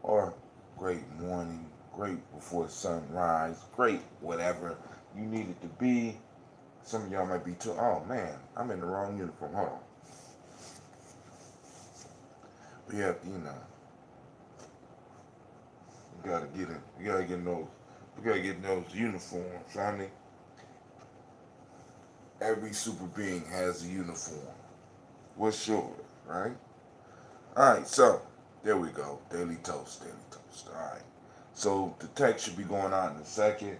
or great morning, great before sunrise, great whatever you need it to be. Some of y'all might be too, oh man, I'm in the wrong uniform. Hold on. We have, we gotta get in. We gotta get in those. We gotta get in those uniforms, family. Every super being has a uniform. What's yours, right? All right, so there we go. Daily toast, daily toast. All right. So the text should be going out in a second.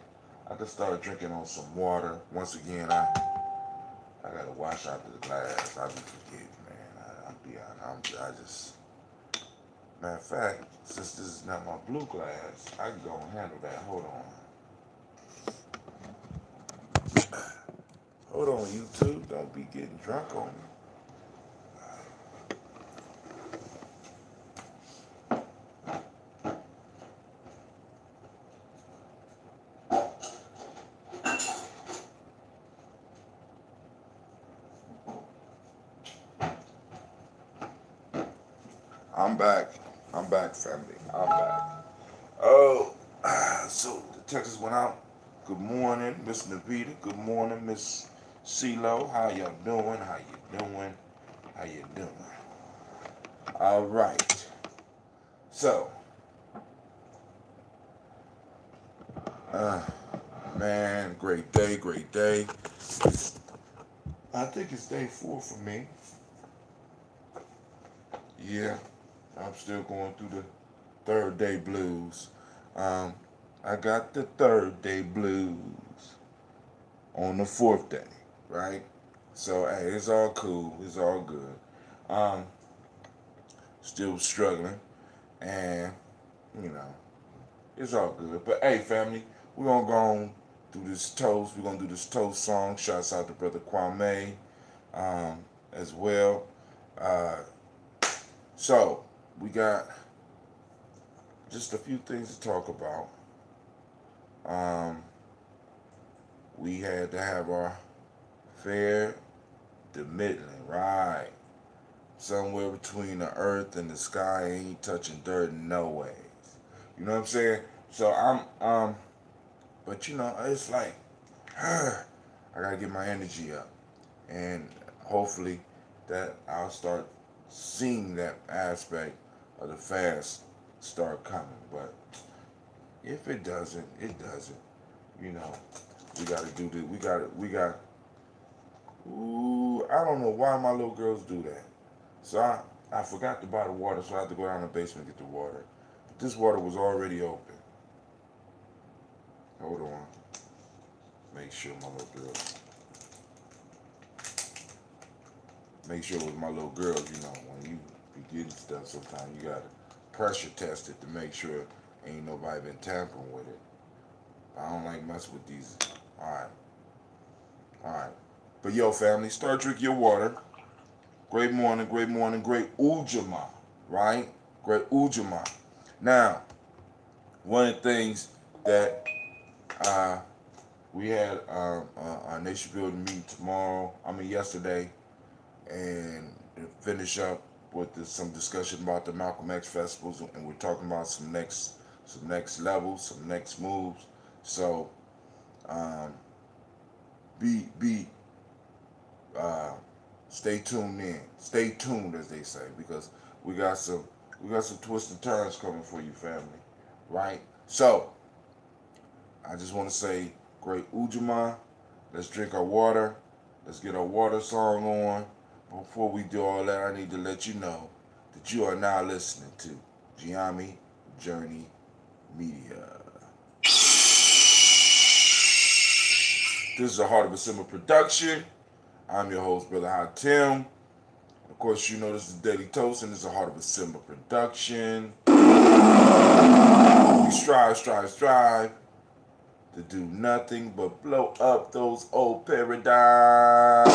I can start drinking on some water. Once again, I gotta wash out the glass. I be forgetting, man. I be I just. Matter of fact, since this is not my blue glass, I can go and handle that. Hold on. Hold on, YouTube. Don't be getting drunk on me. I'm back. I'm back, family. I'm back. Oh, so the Texas went out. Good morning, Miss Navita. Good morning, Miss CeeLo. How y'all doing? How you doing? How you doing? All right. So, uh, man, great day, great day. I think it's day 4 for me. Yeah, I'm still going through the third day blues. I got the third day blues on the 4th day, right? So hey, it's all cool. It's all good. Um, Still struggling, and you know, it's all good. But hey, family, we're gonna go on through this toast. We're gonna do this toast song. Shouts out to Brother Kwame, as well. Uh, so we got just a few things to talk about. Um, we had to have our fair to Midland, right? Somewhere between the earth and the sky, ain't touching dirt no ways. You know what I'm saying? So but it's like, I gotta get my energy up, and hopefully that I'll start seeing that aspect of the fast start coming. But if it doesn't, it doesn't. You know, we gotta do this. We got. Ooh, I don't know why my little girls do that. So I forgot to buy the water, so I had to go down to the basement and get the water. But this water was already open. Hold on. Make sure my little girl. Make sure it was my little girls, when you be getting stuff sometimes you gotta pressure test it to make sure ain't nobody been tampering with it. I don't like messing with these. Alright. Alright. But yo, family, start drinking your water. Great morning, great morning, great Ujamaa, right? Great Ujamaa. Now, one of the things that we had our nation building meeting yesterday, and to finish up with some discussion about the Malcolm X festivals, and we're talking about some next levels, some next moves. So, be stay tuned in. Stay tuned, as they say, because we got some twists and turns coming for you, family. Right? So, I just want to say, great Ujamaa. Let's drink our water. Let's get our water song on. Before we do all that, I need to let you know that you are now listening to Gye-Nyame Journey Media. This is a Heart of a Simmer production. I'm your host, Brother Hatim. Of course, you know this is Daily Toast, and this is a Heart of a Simmer production. We strive to do nothing but blow up those old paradigms.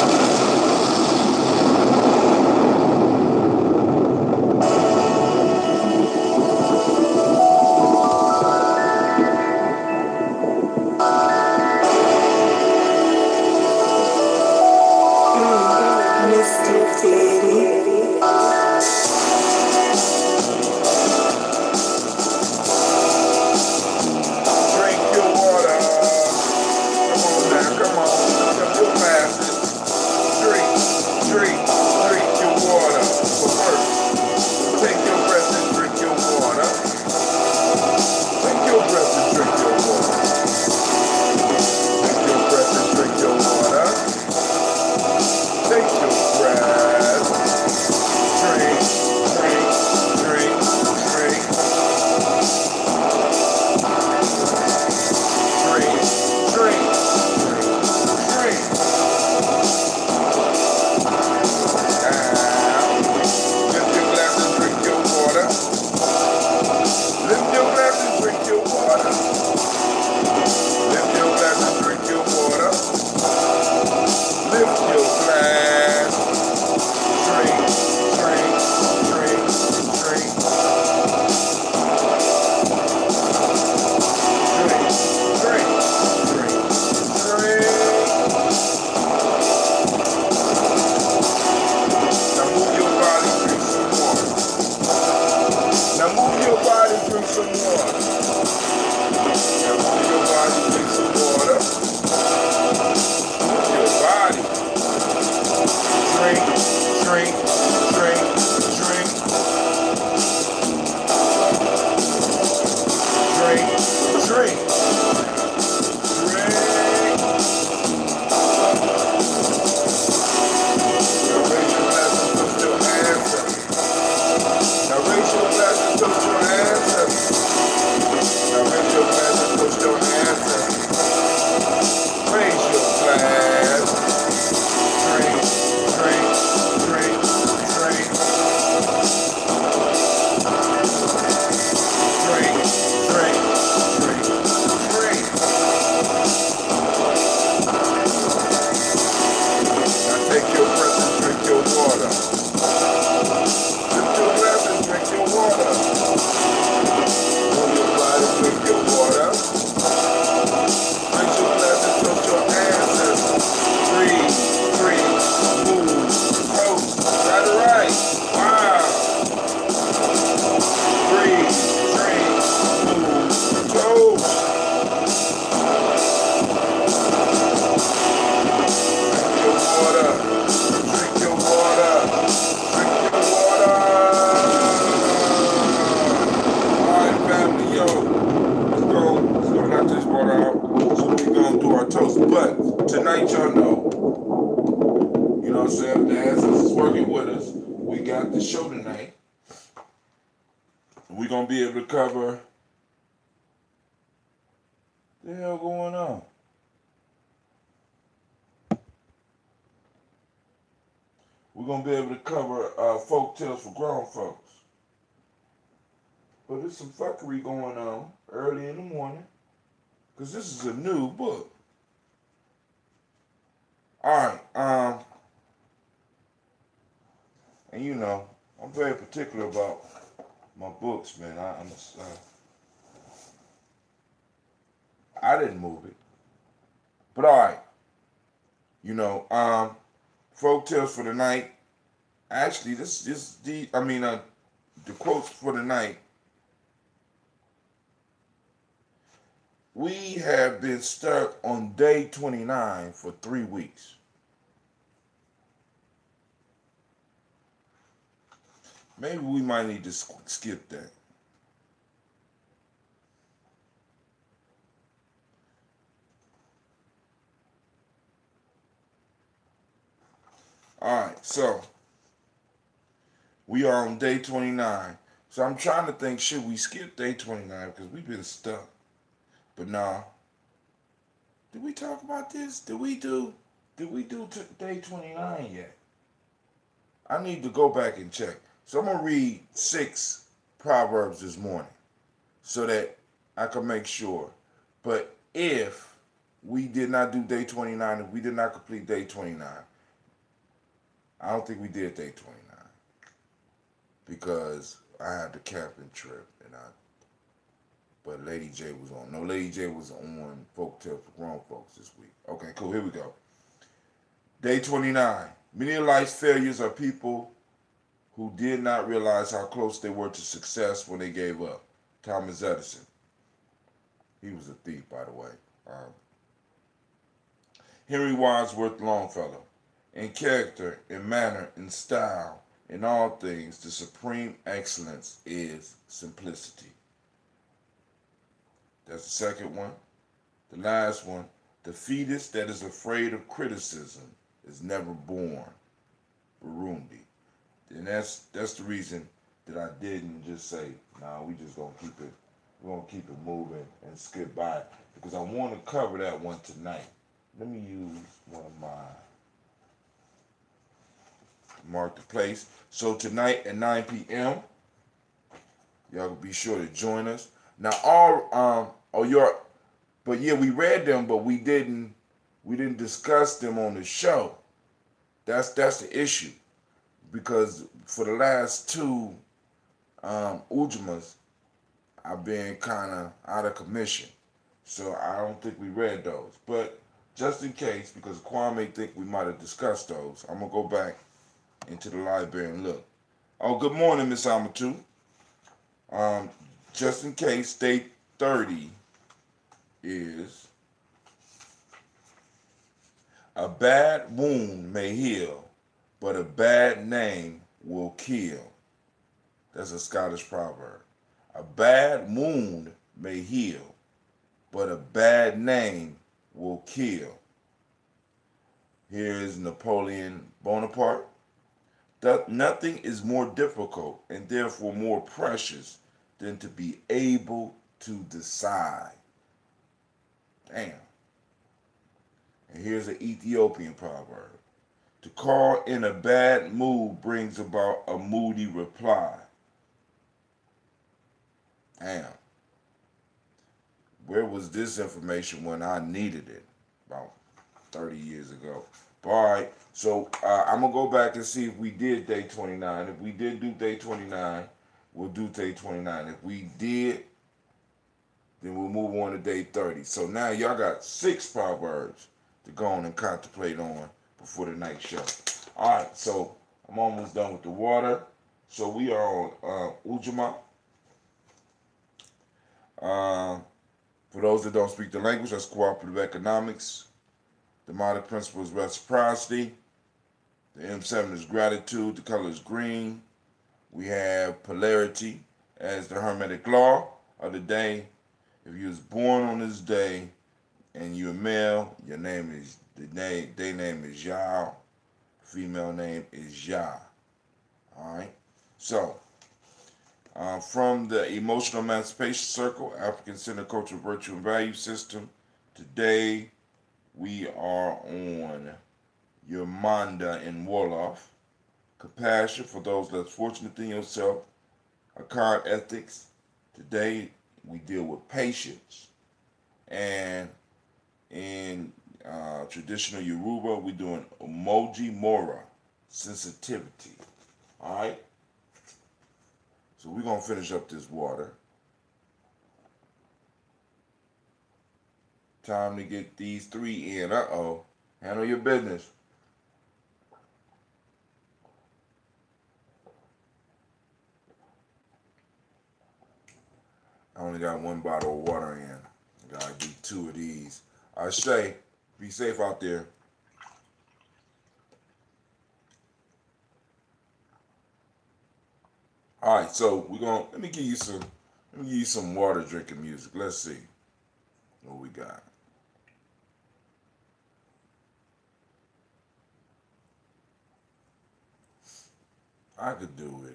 be able to cover. What the hell going on? We're going to be able to cover folk tales for grown folks. But there's some fuckery going on early in the morning. Because this is a new book. Alright, and you know, I'm very particular about my books, man. I didn't move it. But alright. You know, folk tales for the night. Actually, the quotes for the night. We have been stuck on day 29 for 3 weeks. Maybe we might need to skip that. Alright, so we are on day 29. So I'm trying to think, should we skip day 29? Because we've been stuck. But nah. Did we talk about this? Did we do day 29 yet? I need to go back and check. So I'm going to read 6 Proverbs this morning so that I can make sure. But if we did not do day 29, if we did not complete day 29, I don't think we did day 29 because I had the camping trip but Lady J was on. No, Lady J was on Folk Tales for Grown Folks this week. Okay, cool. Here we go. Day 29. Many of life's failures are people who did not realize how close they were to success when they gave up. Thomas Edison. He was a thief, by the way. Henry Wadsworth Longfellow. In character, in manner, in style, in all things, the supreme excellence is simplicity. That's the second one. The last one. The fetus that is afraid of criticism is never born. Burundi. And that's the reason that I didn't just say, nah, we just gonna keep it, we're gonna keep it moving and skip by it. Because I want to cover that one tonight. Let me use one of my mark the place. So tonight at 9 p.m., y'all can be sure to join us. Now but yeah, we read them, but we didn't discuss them on the show. That's the issue. Because for the last 2 Ujamas, I've been kind of out of commission. So I don't think we read those. But just in case, because Kwame think we might have discussed those, I'm going to go back into the library and look. Oh, good morning, Miss Amatu. Just in case, day 30 is a bad wound may heal, but a bad name will kill. That's a Scottish proverb. A bad wound may heal, but a bad name will kill. Here is Napoleon Bonaparte. Nothing is more difficult and therefore more precious than to be able to decide. Damn. And here's an Ethiopian proverb. To call in a bad mood brings about a moody reply. Damn. Where was this information when I needed it? About 30 years ago. All right, so I'm going to go back and see if we did day 29. If we did do day 29, we'll do day 29. If we did, then we'll move on to day 30. So now y'all got 6 proverbs to go on and contemplate on before the night show. All right, so I'm almost done with the water. So we are on Ujamaa. For those that don't speak the language, that's cooperative economics. The demonic principle is reciprocity. The M7 is gratitude. The color is green. We have polarity as the hermetic law of the day. If you was born on this day and you're male, your name is day name is Yah. Female name is Yah. All right. So From the Emotional Emancipation Circle, African Center Cultural Virtue and Value System. Today we are on Yamanda and Wolof. Compassion for those less fortunate than yourself. Akkad ethics. Today we deal with patience. And in traditional Yoruba, we're doing emoji mora, sensitivity. Alright? So we're going to finish up this water. Time to get these 3 in. Uh-oh. Handle your business. I only got 1 bottle of water in. Gotta do 2 of these. Shay, be safe out there. All right, so let me give you some water drinking music. Let's see what we got. I could do with it.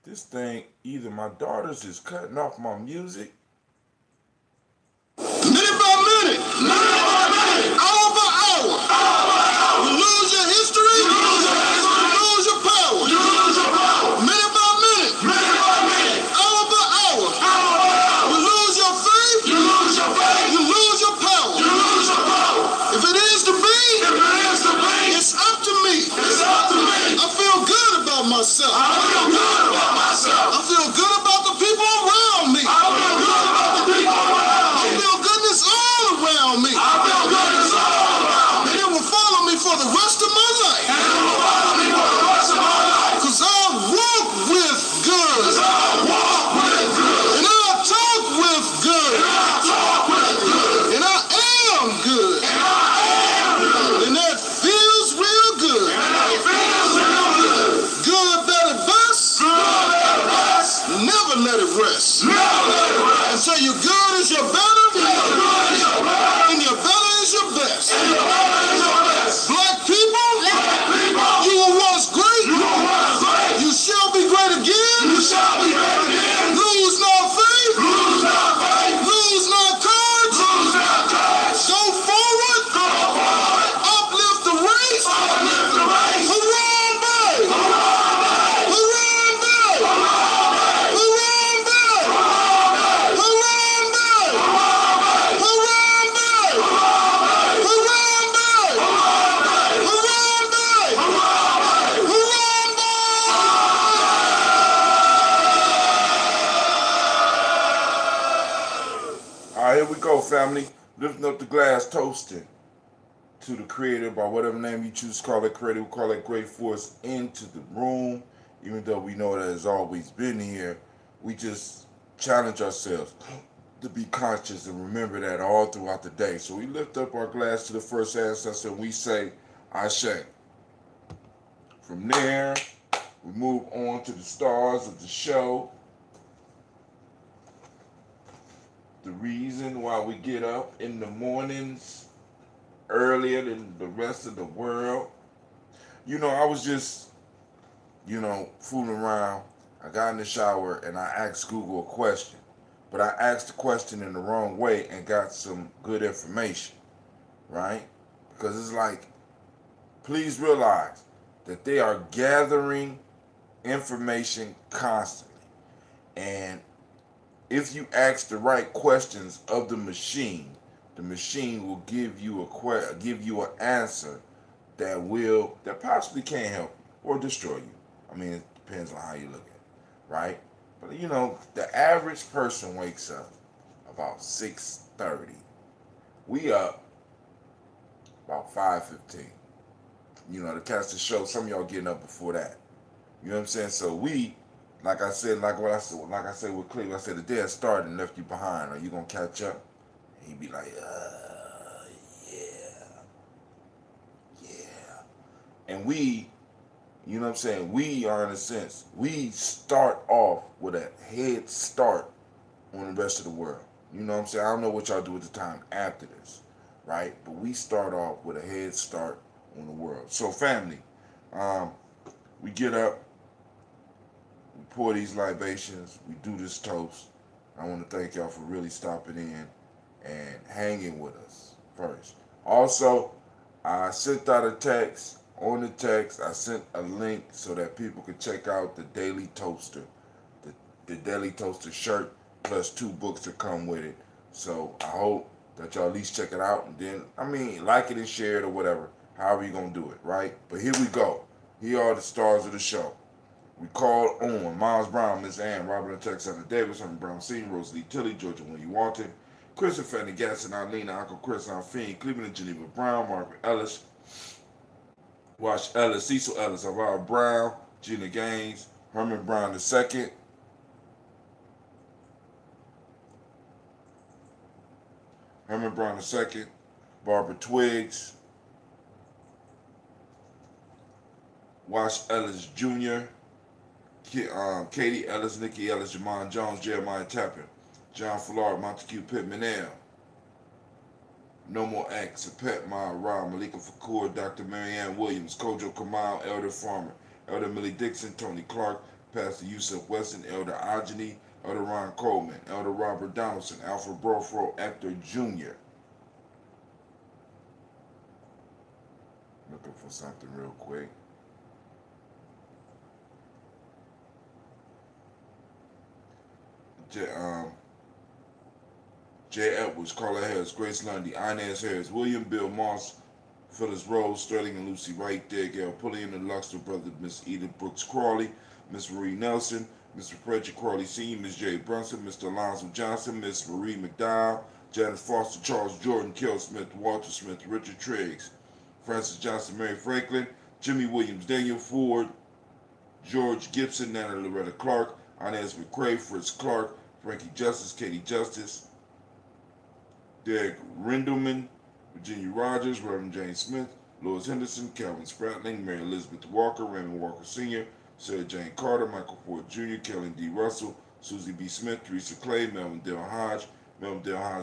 This thing, either my daughter's is cutting off my music. Minute by minute, hour by hour, you lose your history, you lose your power. Minute by minute, hour by hour, you lose your faith, you lose your power. If it is to be, it's up to me. I feel good about myself. I feel good about the people around me. I feel goodness all around me. And it will follow me for the rest of my life. Because I walk with good. And I talk with good. And I am good. And that feels real good. Good, better, best. Never let it rest. Until your good is your better, and your better is your best. Black people, you were once great. You shall be great again. Lose not faith. Lose not courage. Go forward. Uplift the race. Harambe. Harambe. Harambe. All right, here we go, family. Lifting up the glass, toasting to the creator, by whatever name you choose to call it, creator, we call it great force into the room. Even though we know that it's always been here, we just challenge ourselves to be conscious and remember that all throughout the day. So we lift up our glass to the first ancestor and we say, Ashe. From there, we move on to the stars of the show. The reason why we get up in the mornings earlier than the rest of the world. I was just, fooling around. I got in the shower and I asked Google a question. But I asked the question in the wrong way and got some good information, right? Because it's like, please realize that they are gathering information constantly. And if you ask the right questions of the machine will give you an answer that possibly can help you or destroy you. I mean, it depends on how you look at it, right? But the average person wakes up about 6:30. We up about 5:15. To catch the show, some of y'all getting up before that. You know what I'm saying? So we, like I said with Cleve, I said the day I started and left you behind. Are you gonna catch up? And he'd be like, yeah. And we, we are, in a sense, we start off with a head start on the rest of the world. You know what I'm saying? I don't know what y'all do at the time after this, right? But we start off with a head start on the world. So family, we get up, We pour these libations. We do this toast. I want to thank y'all for really stopping in and hanging with us first. Also, I sent out a text. On the text, I sent a link so that people could check out the Daily Toaster. The Daily Toaster shirt plus 2 books that come with it. So I hope that y'all at least check it out. And then, like it and share it or whatever. However you going to do it, right? But here we go. Here are the stars of the show. We called on Miles Brown, Miss Ann, Robert and Texana Davis, Herman Brown Sr., Rosalie Tilley, Georgia Winnie Walton, Chris and Fanny Gasson, Arlene, Uncle Chris, Alfine, Cleveland and Geneva Brown, Margaret Ellis, Wash Ellis, Cecil Ellis, Alvaro Brown, Gina Gaines, Herman Brown II, Herman Brown II, Barbara Twiggs, Wash Ellis Jr., Katie Ellis, Nikki Ellis, Jamon Jones, Jeremiah Tappan, John Fullard, Montague Pittman L, No More X, Pet Ma Ra, Malika Fakur, Dr. Marianne Williams, Kojo Kamal, Elder Farmer, Elder Millie Dixon, Tony Clark, Pastor Yusuf Weston, Elder Ajani, Elder Ron Coleman, Elder Robert Donaldson, Alfred Brofro, Actor Jr. Looking for something real quick. Jay Edwards, Carla Harris, Grace Lundy, Inez Harris, William Bill Moss, Phyllis Rose, Sterling and Lucy Wright, Gail Pulliam and Luxor Brothers, Miss Edith Brooks Crawley, Miss Marie Nelson, Mr. Frederick Crawley Sr., Miss Jay Brunson, Mr. Alonzo Johnson, Miss Marie McDowell, Janet Foster, Charles Jordan, Kel Smith, Walter Smith, Richard Triggs, Francis Johnson, Mary Franklin, Jimmy Williams, Daniel Ford, George Gibson, Nana Loretta Clark, Inez McCrae, Fritz Clark, Frankie Justice, Katie Justice, Derek Rindleman, Virginia Rogers, Reverend James Smith, Louis Henderson, Calvin Spratling, Mary Elizabeth Walker, Raymond Walker Sr., Sarah Jane Carter, Michael Ford Jr., Kelly D. Russell, Susie B. Smith, Teresa Clay, Melvin Dale Hodge,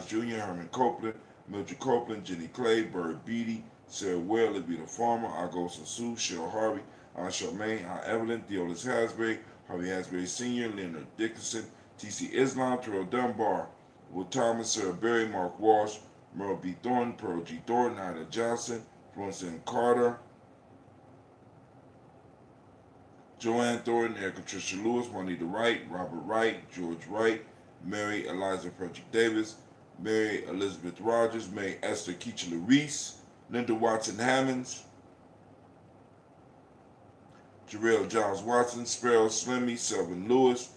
Jr., Herman Copeland, Mildred Copeland, Jenny Clay, Bird Beatty, Sarah Ware, Levita Farmer, Agosa Sue, Cheryl Harvey, Aunt Charmaine, Aunt Evelyn, Deolis Hasbury, Harvey Hasbury Sr., Leonard Dickinson, T.C. Islam, Terrell Dunbar, Will Thomas, Sarah Berry, Mark Walsh, Merle B. Thornton, Pearl G. Thornton, Ida Johnson, Florence N. Carter, Joanne Thornton, Erica Tricia Lewis, Juanita Wright, Robert Wright, George Wright, Mary Eliza Frederick Davis, Mary Elizabeth Rogers, May Esther Keachler Reese, Linda Watson Hammonds, Jarrell Giles Watson, Sparrow Slimmy, Selvin Lewis,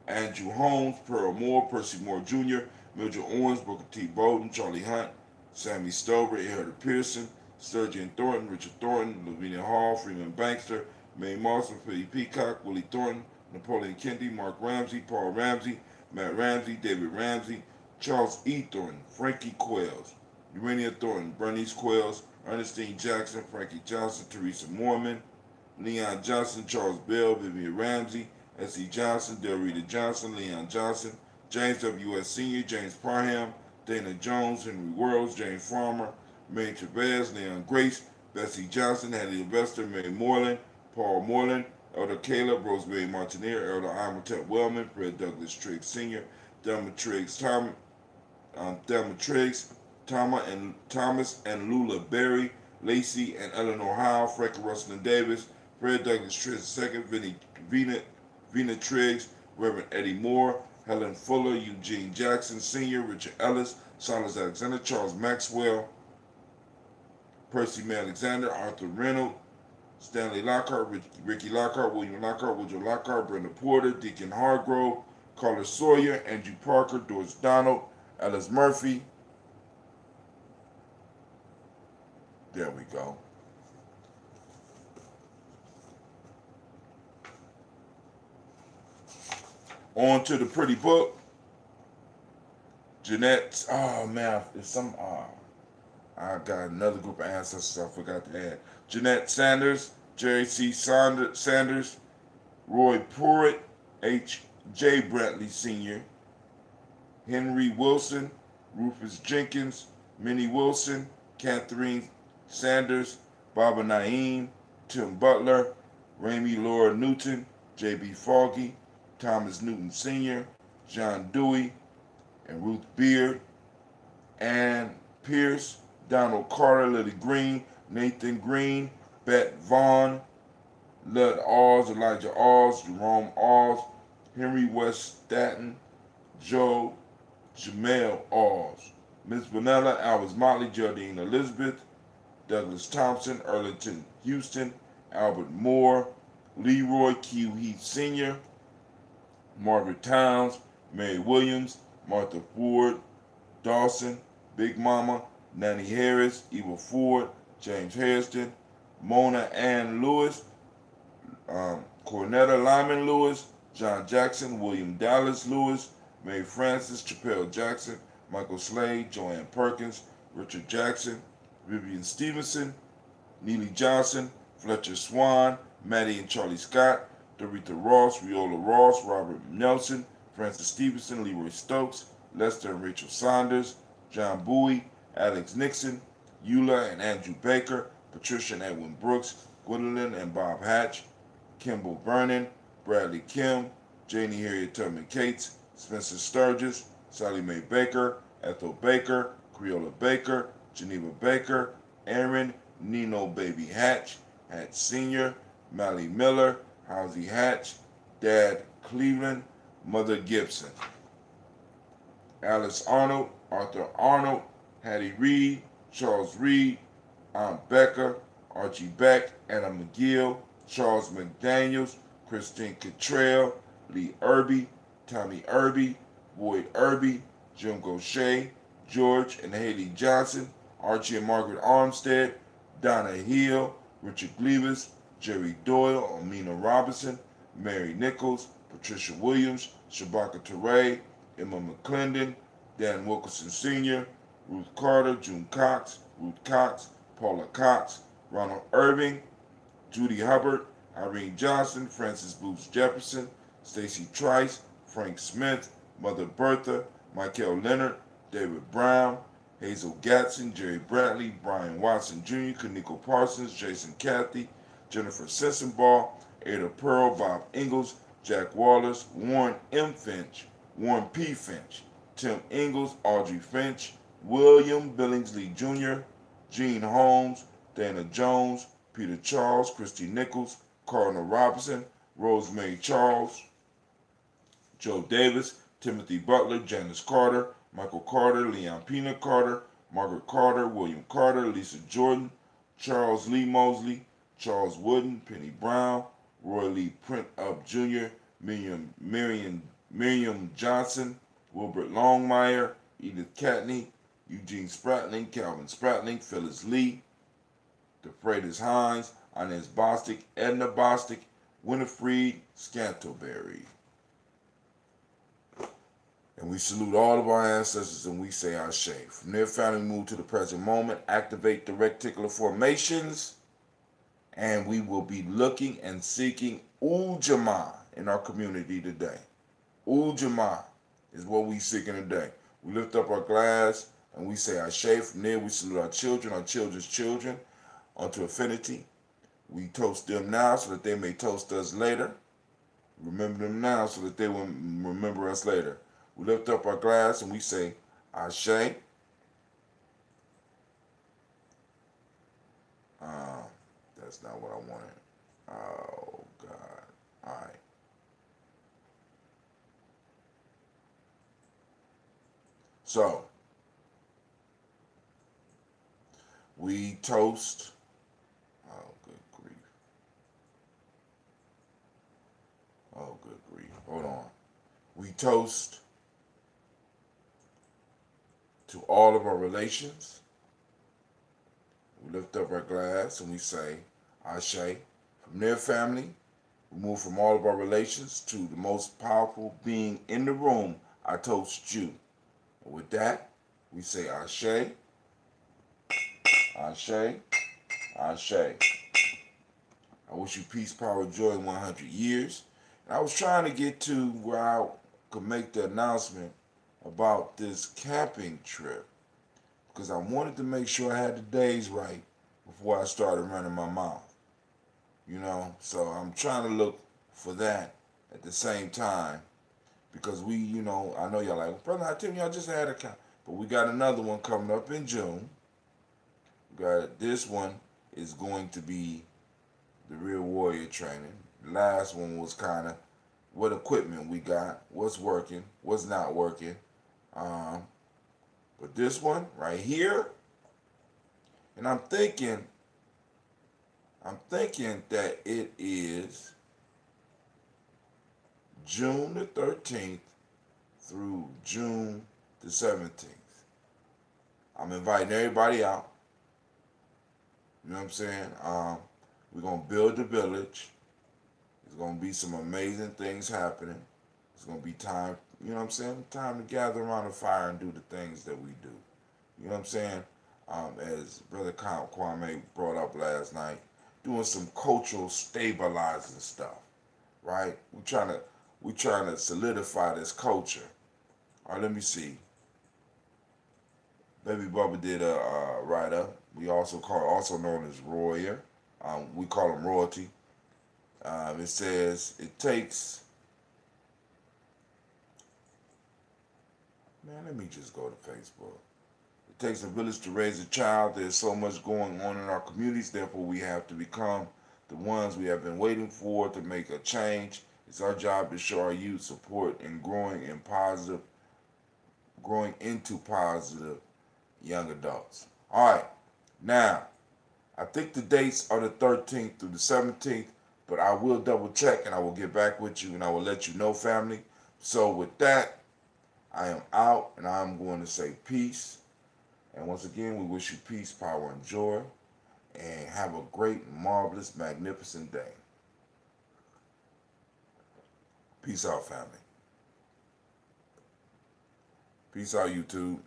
Andrew Holmes, Pearl Moore, Percy Moore Jr., Mildred Owens, Booker T. Bowden, Charlie Hunt, Sammy Stover, Earhart Pearson, Sturgeon Thornton, Richard Thornton, Lavinia Hall, Freeman Bankster, Mae Marshall, Philly Peacock, Willie Thornton, Napoleon Kendi, Mark Ramsey, Paul Ramsey, Matt Ramsey, David Ramsey, Charles E. Thornton, Frankie Quails, Urania Thornton, Bernice Quails, Ernestine Jackson, Frankie Johnson, Teresa Moorman, Leon Johnson, Charles Bell, Vivian Ramsey, S.E. Johnson, Delrita Johnson, Leon Johnson, James W.S. Sr., James Parham, Dana Jones, Henry Worlds, James Farmer, Mary Chavez, Leon Grace, Bessie Johnson, Hattie Investor, Mary Moreland, Paul Moreland, Elder Caleb, Rosemary Martineer, Elder Imhotep Wellman, Fred Douglas Triggs Sr., Thelma Triggs, Thomas and Lula Berry, Lacey and Eleanor Howe, Frankie Russell and Davis, Fred Douglas Triggs II, Vina Triggs, Reverend Eddie Moore, Helen Fuller, Eugene Jackson Sr., Richard Ellis, Silas Alexander, Charles Maxwell, Percy May Alexander, Arthur Reynolds, Stanley Lockhart, Ricky Lockhart, William Lockhart, Woodrow Lockhart, Brenda Porter, Deacon Hargrove, Carla Sawyer, Andrew Parker, Doris Donald, Alice Murphy. There we go. On to the pretty book. Jeanette, oh man, there's some, I got another group of ancestors I forgot to add. Jeanette Sanders, Jerry C. Sanders, Roy Pruitt, H.J. Brantley Sr., Henry Wilson, Rufus Jenkins, Minnie Wilson, Catherine Sanders, Baba Naeem, Tim Butler, Ramey Laura Newton, J.B. Foggy, Thomas Newton Sr., John Dewey, and Ruth Beard, Ann Pierce, Donald Carter, Liddy Green, Nathan Green, Bet Vaughn, Lud Alls, Elijah Alls, Jerome Alls, Henry West Staton, Joe Jamel Alls, Miss Vanilla, Albert Motley, Geraldine Elizabeth, Douglas Thompson, Erlington Houston, Albert Moore, Leroy Q. Heath Sr., Margaret Towns, Mary Williams, Martha Ford, Dawson, Big Mama, Nanny Harris, Eva Ford, James Hairston, Mona Ann Lewis, Cornetta Lyman Lewis, John Jackson, William Dallas Lewis, Mary Francis, Chappelle Jackson, Michael Slade, Joanne Perkins, Richard Jackson, Vivian Stevenson, Neely Johnson, Fletcher Swan, Maddie and Charlie Scott, Doretha Ross, Riola Ross, Robert Nelson, Francis Stevenson, Leroy Stokes, Lester and Rachel Saunders, John Bowie, Alex Nixon, Eula and Andrew Baker, Patricia and Edwin Brooks, Gwendolyn and Bob Hatch, Kimball Vernon, Bradley Kim, Janie Harriet Tubman Cates, Spencer Sturgis, Sally Mae Baker, Ethel Baker, Creola Baker, Geneva Baker, Aaron, Nino Baby Hatch, Hatch Sr., Mally Miller, Housie Hatch, Dad Cleveland, Mother Gibson, Alice Arnold, Arthur Arnold, Hattie Reed, Charles Reed, Aunt Becca, Archie Beck, Anna McGill, Charles McDaniels, Christine Cottrell, Lee Irby, Tommy Irby, Boyd Irby, Jim Gaucher, George and Haley Johnson, Archie and Margaret Armstead, Donna Hill, Richard Gleavis, Jerry Doyle, Amina Robinson, Mary Nichols, Patricia Williams, Shabaka Teray, Emma McClendon, Dan Wilkerson Sr., Ruth Carter, June Cox, Ruth Cox, Paula Cox, Ronald Irving, Judy Hubbard, Irene Johnson, Francis Booth Jefferson, Stacy Trice, Frank Smith, Mother Bertha, Michael Leonard, David Brown, Hazel Gatson, Jerry Bradley, Brian Watson Jr., Kaniko Parsons, Jason Cathy, Jennifer Sensenbaugh, Ada Pearl, Bob Ingalls, Jack Wallace, Warren M. Finch, Warren P. Finch, Tim Ingalls, Audrey Finch, William Billingsley Jr., Gene Holmes, Dana Jones, Peter Charles, Christy Nichols, Cardinal Robinson, Rosemary Charles, Joe Davis, Timothy Butler, Janice Carter, Michael Carter, Leon Peanut Carter, Margaret Carter, William Carter, Lisa Jordan, Charles Lee Mosley, Charles Wooden, Penny Brown, Roy Lee Print Up Jr., Miriam Johnson, Wilbert Longmire, Edith Catney, Eugene Spratling, Calvin Spratling, Phyllis Lee, DeFreitas Hines, Inez Bostic, Edna Bostic, Winifred Scantleberry. And we salute all of our ancestors and we say Ashe. From there, family, move to the present moment, activate the reticular formations, and we will be looking and seeking Ujamaa in our community today. Ujamaa is what we seeking today. We lift up our glass and we say Ashe. From there, we salute our children, our children's children, unto affinity. We toast them now so that they may toast us later. Remember them now so that they will remember us later. We lift up our glass and we say Ashe. That's not what I wanted. Oh, God. All right. So, we toast. Oh, good grief. Oh, good grief. Hold on. We toast to all of our relations. We lift up our glass and we say Ashe. From their family, we move from all of our relations to the most powerful being in the room. I toast you. And with that, we say Ashe, Ashe, Ashe. I wish you peace, power, joy in 100 years. And I was trying to get to where I could make the announcement about this camping trip because I wanted to make sure I had the days right before I started running my mouth. You know, so I'm trying to look for that at the same time, because we, you know, I know y'all like, brother, I tell you, y'all just had a count, but we got another one coming up in June. We got this one is going to be the real warrior training. The last one was kind of what equipment we got, what's working, what's not working. But this one right here, and I'm thinking that it is June the 13th through June the 17th. I'm inviting everybody out. You know what I'm saying? We're going to build the village. There's going to be some amazing things happening. It's going to be time, you know what I'm saying? Time to gather around the fire and do the things that we do. You know what I'm saying? As Brother Kwame brought up last night, doing some cultural stabilizing stuff, right? We're trying to solidify this culture. All right, let me see. Baby Bubba did a write-up. We also known as Royer. We call him royalty. It says it takes. Man, let me just go to Facebook. It takes a village to raise a child. There's so much going on in our communities. Therefore, we have to become the ones we have been waiting for to make a change. It's our job to show our youth support in growing into positive young adults. All right, now I think the dates are the 13th through the 17th, but I will double check and I will get back with you and I will let you know, family. So with that, I am out and I'm going to say peace. And once again, we wish you peace, power, and joy. And have a great, marvelous, magnificent day. Peace out, family. Peace out, YouTube.